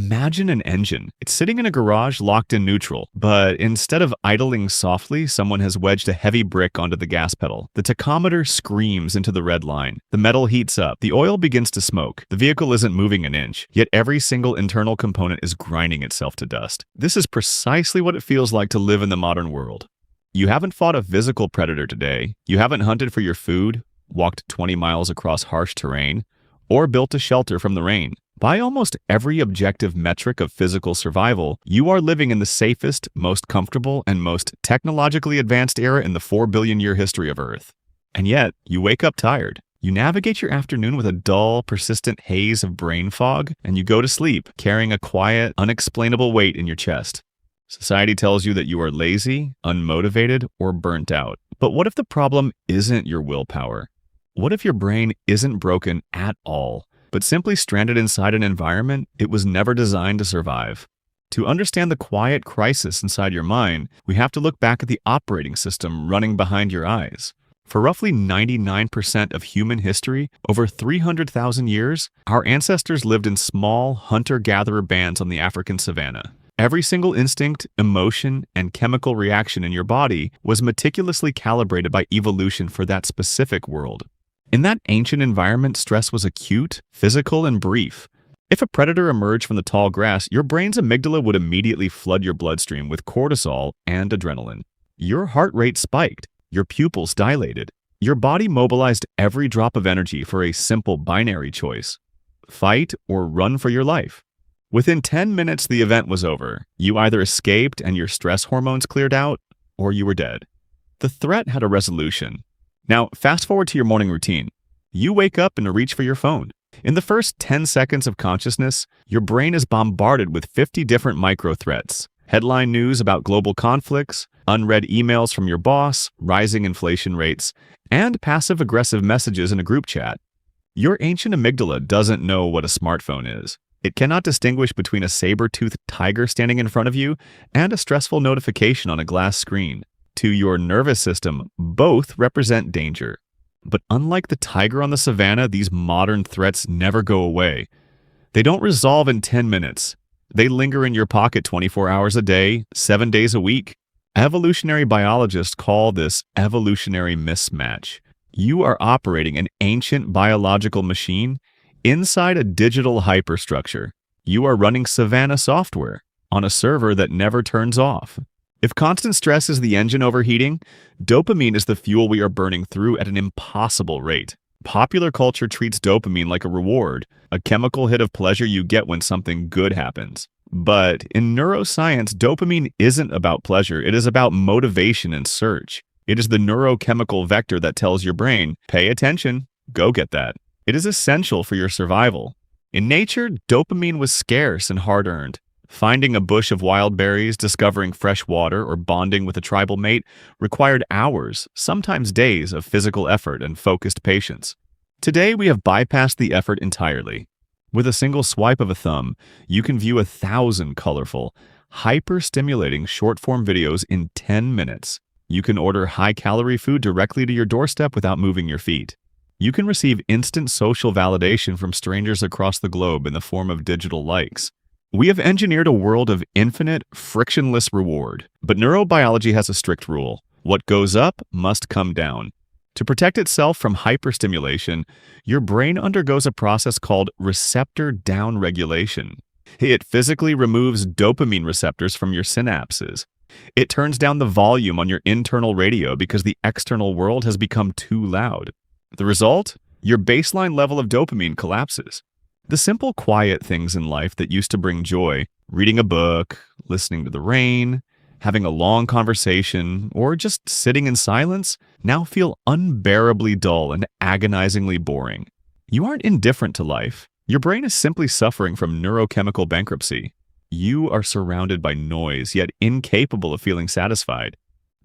Imagine an engine. It's sitting in a garage locked in neutral, but instead of idling softly, someone has wedged a heavy brick onto the gas pedal. The tachometer screams into the red line. The metal heats up. The oil begins to smoke. The vehicle isn't moving an inch, yet every single internal component is grinding itself to dust. This is precisely what it feels like to live in the modern world. You haven't fought a physical predator today. You haven't hunted for your food, walked 20 miles across harsh terrain, or built a shelter from the rain. By almost every objective metric of physical survival, you are living in the safest, most comfortable, and most technologically advanced era in the 4 billion-year history of Earth. And yet, you wake up tired. You navigate your afternoon with a dull, persistent haze of brain fog, and you go to sleep, carrying a quiet, unexplainable weight in your chest. Society tells you that you are lazy, unmotivated, or burnt out. But what if the problem isn't your willpower? What if your brain isn't broken at all, but simply stranded inside an environment it was never designed to survive? To understand the quiet crisis inside your mind, we have to look back at the operating system running behind your eyes. For roughly 99% of human history, over 300,000 years, our ancestors lived in small hunter-gatherer bands on the African savanna. Every single instinct, emotion, and chemical reaction in your body was meticulously calibrated by evolution for that specific world. In that ancient environment, stress was acute, physical, and brief. If a predator emerged from the tall grass, your brain's amygdala would immediately flood your bloodstream with cortisol and adrenaline. Your heart rate spiked, your pupils dilated. Your body mobilized every drop of energy for a simple binary choice: fight or run for your life. Within 10 minutes, the event was over. You either escaped and your stress hormones cleared out, or you were dead. The threat had a resolution. Now, fast forward to your morning routine. You wake up and reach for your phone. In the first 10 seconds of consciousness, your brain is bombarded with 50 different micro-threats. Headline news about global conflicts, unread emails from your boss, rising inflation rates, and passive-aggressive messages in a group chat. Your ancient amygdala doesn't know what a smartphone is. It cannot distinguish between a saber-toothed tiger standing in front of you and a stressful notification on a glass screen. To your nervous system, both represent danger. But unlike the tiger on the savannah, these modern threats never go away. They don't resolve in 10 minutes. They linger in your pocket 24 hours a day, 7 days a week. Evolutionary biologists call this evolutionary mismatch. You are operating an ancient biological machine inside a digital hyperstructure. You are running Savannah software on a server that never turns off. If constant stress is the engine overheating, dopamine is the fuel we are burning through at an impossible rate. Popular culture treats dopamine like a reward, a chemical hit of pleasure you get when something good happens. But in neuroscience, dopamine isn't about pleasure. It is about motivation and search. It is the neurochemical vector that tells your brain, pay attention, go get that. It is essential for your survival. In nature, dopamine was scarce and hard-earned. Finding a bush of wild berries, discovering fresh water, or bonding with a tribal mate required hours, sometimes days, of physical effort and focused patience. Today, we have bypassed the effort entirely. With a single swipe of a thumb, you can view 1,000 colorful, hyper-stimulating short-form videos in 10 minutes. You can order high-calorie food directly to your doorstep without moving your feet. You can receive instant social validation from strangers across the globe in the form of digital likes. We have engineered a world of infinite, frictionless reward, but neurobiology has a strict rule. What goes up must come down. To protect itself from hyperstimulation, your brain undergoes a process called receptor downregulation. It physically removes dopamine receptors from your synapses. It turns down the volume on your internal radio because the external world has become too loud. The result? Your baseline level of dopamine collapses. The simple, quiet things in life that used to bring joy, reading a book, listening to the rain, having a long conversation, or just sitting in silence, now feel unbearably dull and agonizingly boring. You aren't indifferent to life. Your brain is simply suffering from neurochemical bankruptcy. You are surrounded by noise, yet incapable of feeling satisfied.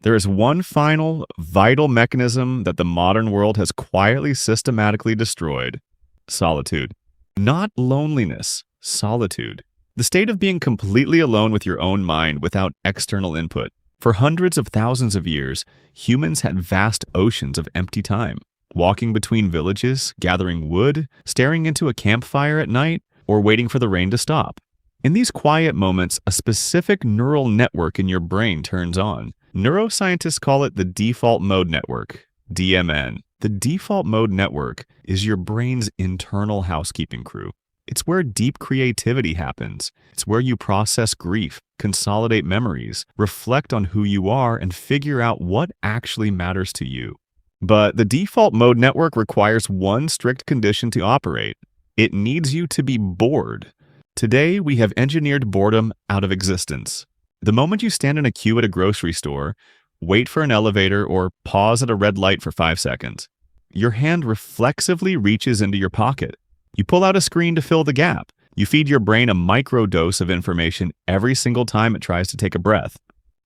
There is one final, vital mechanism that the modern world has quietly, systematically destroyed: solitude. Not loneliness, solitude. The state of being completely alone with your own mind without external input. For hundreds of thousands of years, humans had vast oceans of empty time. Walking between villages, gathering wood, staring into a campfire at night, or waiting for the rain to stop. In these quiet moments, a specific neural network in your brain turns on. Neuroscientists call it the default mode network, DMN. The default mode network is your brain's internal housekeeping crew. It's where deep creativity happens. It's where you process grief, consolidate memories, reflect on who you are, and figure out what actually matters to you. But the default mode network requires one strict condition to operate. It needs you to be bored. Today, we have engineered boredom out of existence. The moment you stand in a queue at a grocery store, wait for an elevator, or pause at a red light for 5 seconds, your hand reflexively reaches into your pocket. You pull out a screen to fill the gap. You feed your brain a microdose of information every single time it tries to take a breath.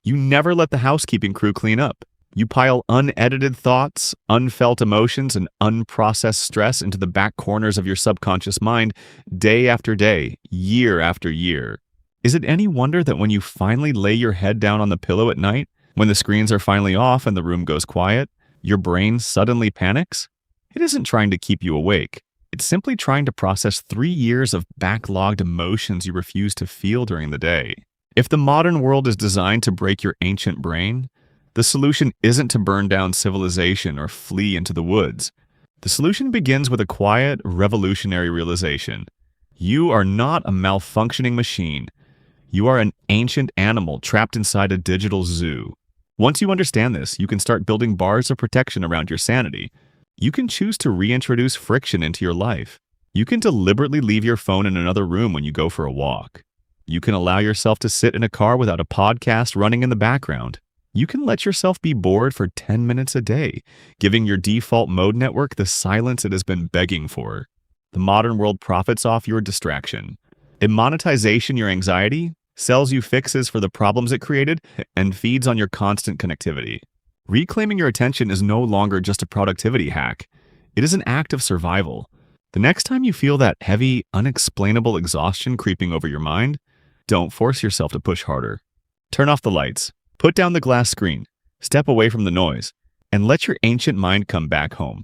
You never let the housekeeping crew clean up. You pile unedited thoughts, unfelt emotions, and unprocessed stress into the back corners of your subconscious mind day after day, year after year. Is it any wonder that when you finally lay your head down on the pillow at night, when the screens are finally off and the room goes quiet, your brain suddenly panics? It isn't trying to keep you awake. It's simply trying to process 3 years of backlogged emotions you refuse to feel during the day. If the modern world is designed to break your ancient brain, the solution isn't to burn down civilization or flee into the woods. The solution begins with a quiet, revolutionary realization. You are not a malfunctioning machine. You are an ancient animal trapped inside a digital zoo. Once you understand this, you can start building bars of protection around your sanity. You can choose to reintroduce friction into your life. You can deliberately leave your phone in another room when you go for a walk. You can allow yourself to sit in a car without a podcast running in the background. You can let yourself be bored for 10 minutes a day, giving your default mode network the silence it has been begging for. The modern world profits off your distraction. In monetization, your anxiety sells you fixes for the problems it created and feeds on your constant connectivity. Reclaiming your attention is no longer just a productivity hack. It is an act of survival. The next time you feel that heavy, unexplainable exhaustion creeping over your mind, don't force yourself to push harder. Turn off the lights. Put down the glass screen, step away from the noise, and let your ancient mind come back home.